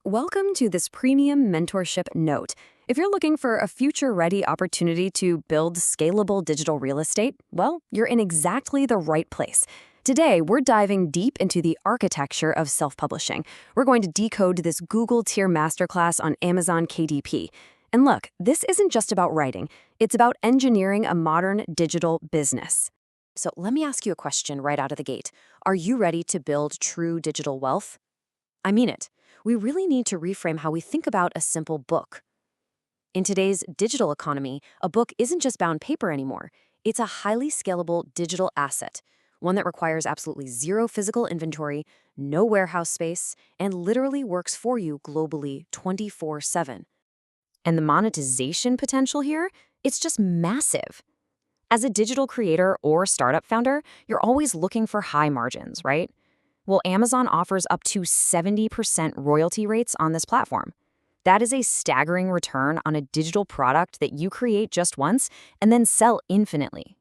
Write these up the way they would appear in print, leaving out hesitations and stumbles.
Welcome to this premium mentorship note. If you're looking for a future-ready opportunity to build scalable digital real estate, well, you're in exactly the right place. Today, we're diving deep into the architecture of self-publishing. We're going to decode this Google tier masterclass on Amazon KDP. And look, this isn't just about writing. It's about engineering a modern digital business. So let me ask you a question right out of the gate. Are you ready to build true digital wealth? I mean it. We really need to reframe how we think about a simple book. In today's digital economy, a book isn't just bound paper anymore. It's a highly scalable digital asset, one that requires absolutely zero physical inventory, no warehouse space, and literally works for you globally 24/7. And the monetization potential here, it's just massive. As a digital creator or startup founder, you're always looking for high margins, right? Well, Amazon offers up to 70% royalty rates on this platform. That is a staggering return on a digital product that you create just once and then sell infinitely.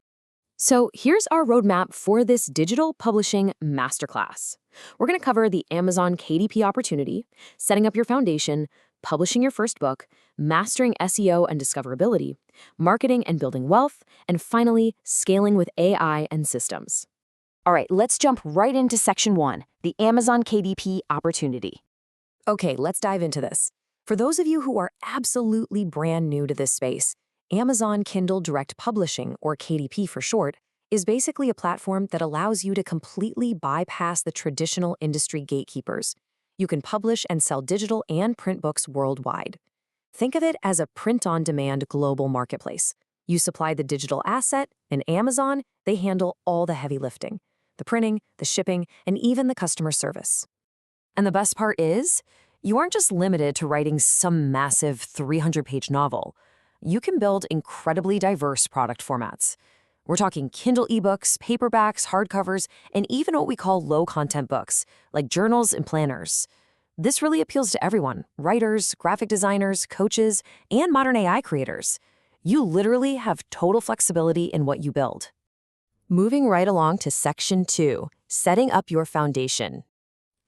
So here's our roadmap for this digital publishing masterclass. We're going to cover the Amazon KDP opportunity, setting up your foundation, publishing your first book, mastering SEO and discoverability, marketing and building wealth, and finally, scaling with AI and systems. All right, let's jump right into section 1, the Amazon KDP opportunity. Okay, let's dive into this. For those of you who are absolutely brand new to this space, Amazon Kindle Direct Publishing, or KDP for short, is basically a platform that allows you to completely bypass the traditional industry gatekeepers. You can publish and sell digital and print books worldwide. Think of it as a print-on-demand global marketplace. You supply the digital asset, and Amazon, they handle all the heavy lifting. The printing, the shipping, and even the customer service. And the best part is, you aren't just limited to writing some massive 300-page novel. You can build incredibly diverse product formats. We're talking Kindle eBooks, paperbacks, hardcovers, and even what we call low-content books, like journals and planners. This really appeals to everyone, writers, graphic designers, coaches, and modern AI creators. You literally have total flexibility in what you build. Moving right along to section 2, setting up your foundation.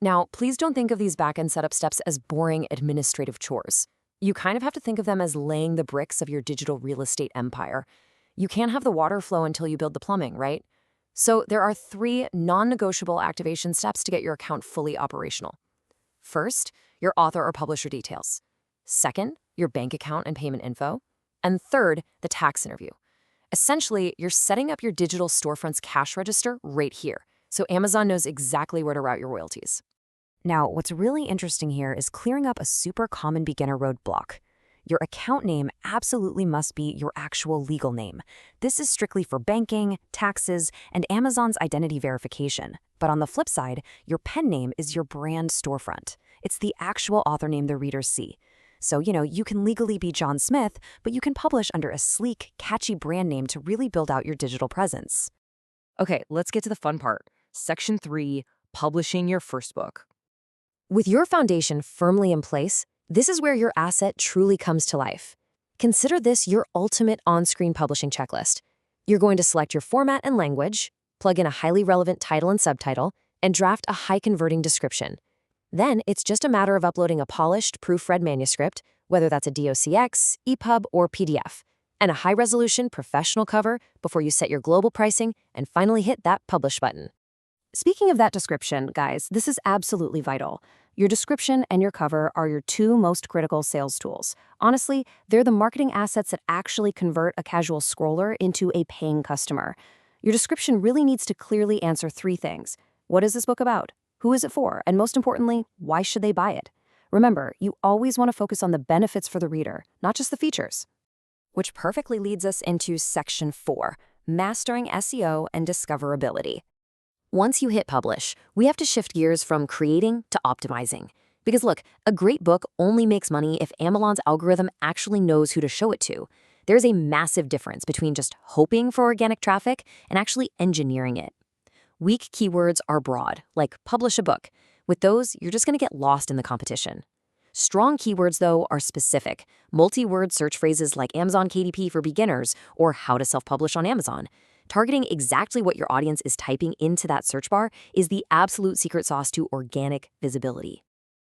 Now, please don't think of these back-end setup steps as boring administrative chores. You kind of have to think of them as laying the bricks of your digital real estate empire. You can't have the water flow until you build the plumbing, right? So there are 3 non-negotiable activation steps to get your account fully operational. First, your author or publisher details. Second, your bank account and payment info. And third, the tax interview. Essentially, you're setting up your digital storefront's cash register right here, so Amazon knows exactly where to route your royalties. Now, what's really interesting here is clearing up a super common beginner roadblock. Your account name absolutely must be your actual legal name. This is strictly for banking, taxes, and Amazon's identity verification. But on the flip side, your pen name is your brand storefront. It's the actual author name the readers see. So, you can legally be John Smith, but you can publish under a sleek, catchy brand name to really build out your digital presence. Okay, let's get to the fun part. Section 3, publishing your first book. With your foundation firmly in place, this is where your asset truly comes to life. Consider this your ultimate on-screen publishing checklist. You're going to select your format and language, plug in a highly relevant title and subtitle, and draft a high-converting description. Then it's just a matter of uploading a polished, proofread manuscript, whether that's a DOCX, EPUB, or PDF, and a high-resolution professional cover before you set your global pricing and finally hit that publish button. Speaking of that description, guys, this is absolutely vital. Your description and your cover are your 2 most critical sales tools. Honestly, they're the marketing assets that actually convert a casual scroller into a paying customer. Your description really needs to clearly answer 3 things. What is this book about? Who is it for? And most importantly, why should they buy it? Remember, you always want to focus on the benefits for the reader, not just the features. Which perfectly leads us into section 4, mastering SEO and discoverability. Once you hit publish, we have to shift gears from creating to optimizing. Because look, a great book only makes money if Amazon's algorithm actually knows who to show it to. There's a massive difference between just hoping for organic traffic and actually engineering it. Weak keywords are broad, like publish a book. With those, you're just going to get lost in the competition. Strong keywords, though, are specific. Multi-word search phrases like Amazon KDP for beginners or how to self-publish on Amazon. Targeting exactly what your audience is typing into that search bar is the absolute secret sauce to organic visibility.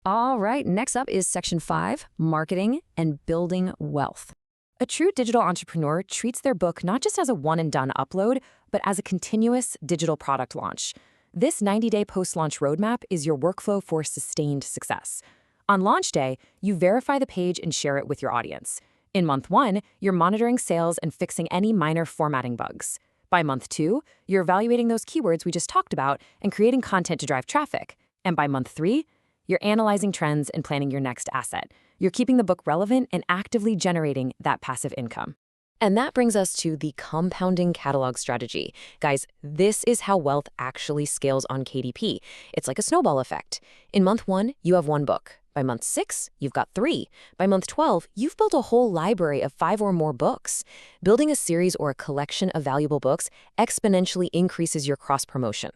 All right, next up is Section 5, Marketing and Building Wealth. A true digital entrepreneur treats their book not just as a one-and-done upload, but as a continuous digital product launch. This 90-day post-launch roadmap is your workflow for sustained success. On launch day, you verify the page and share it with your audience. In month 1, you're monitoring sales and fixing any minor formatting bugs. By month 2, you're evaluating those keywords we just talked about and creating content to drive traffic. And by month 3, you're analyzing trends and planning your next asset. You're keeping the book relevant and actively generating that passive income. And that brings us to the compounding catalog strategy. Guys, this is how wealth actually scales on KDP. It's like a snowball effect. In month 1, you have 1 book. By month 6, you've got 3. By month 12, you've built a whole library of 5 or more books. Building a series or a collection of valuable books exponentially increases your cross-promotion.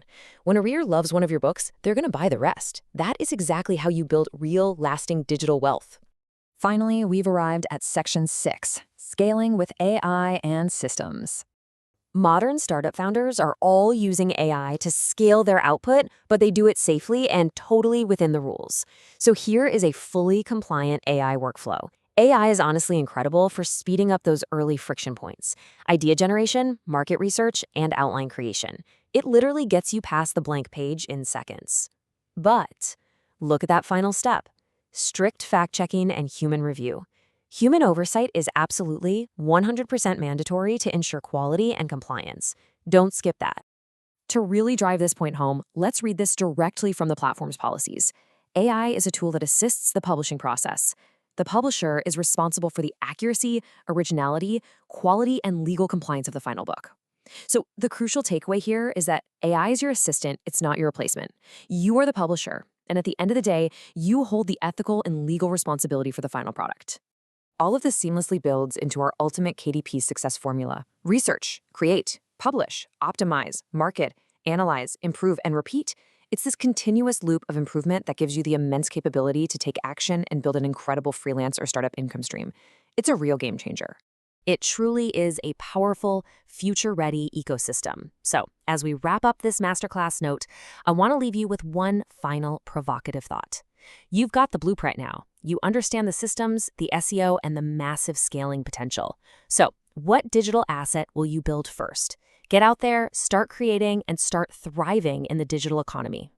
When a reader loves one of your books, they're going to buy the rest. That is exactly how you build real, lasting digital wealth. Finally, we've arrived at Section 6, Scaling with AI and Systems. Modern startup founders are all using AI to scale their output, but they do it safely and totally within the rules. So here is a fully compliant AI workflow. AI is honestly incredible for speeding up those early friction points: idea generation, market research, and outline creation. It literally gets you past the blank page in seconds. But look at that final step: strict fact-checking and human review. Human oversight is absolutely 100% mandatory to ensure quality and compliance. Don't skip that. To really drive this point home, let's read this directly from the platform's policies. AI is a tool that assists the publishing process. The publisher is responsible for the accuracy, originality, quality, and legal compliance of the final book. So the crucial takeaway here is that AI is your assistant, it's not your replacement. You are the publisher, and at the end of the day, you hold the ethical and legal responsibility for the final product. All of this seamlessly builds into our ultimate KDP Success Formula. Research, create, publish, optimize, market, analyze, improve, and repeat. It's this continuous loop of improvement that gives you the immense capability to take action and build an incredible freelance or startup income stream. It's a real game changer. It truly is a powerful, future-ready ecosystem. So, as we wrap up this masterclass note, I want to leave you with one final provocative thought. You've got the blueprint now. You understand the systems, the SEO, and the massive scaling potential. So, what digital asset will you build first? Get out there, start creating, and start thriving in the digital economy.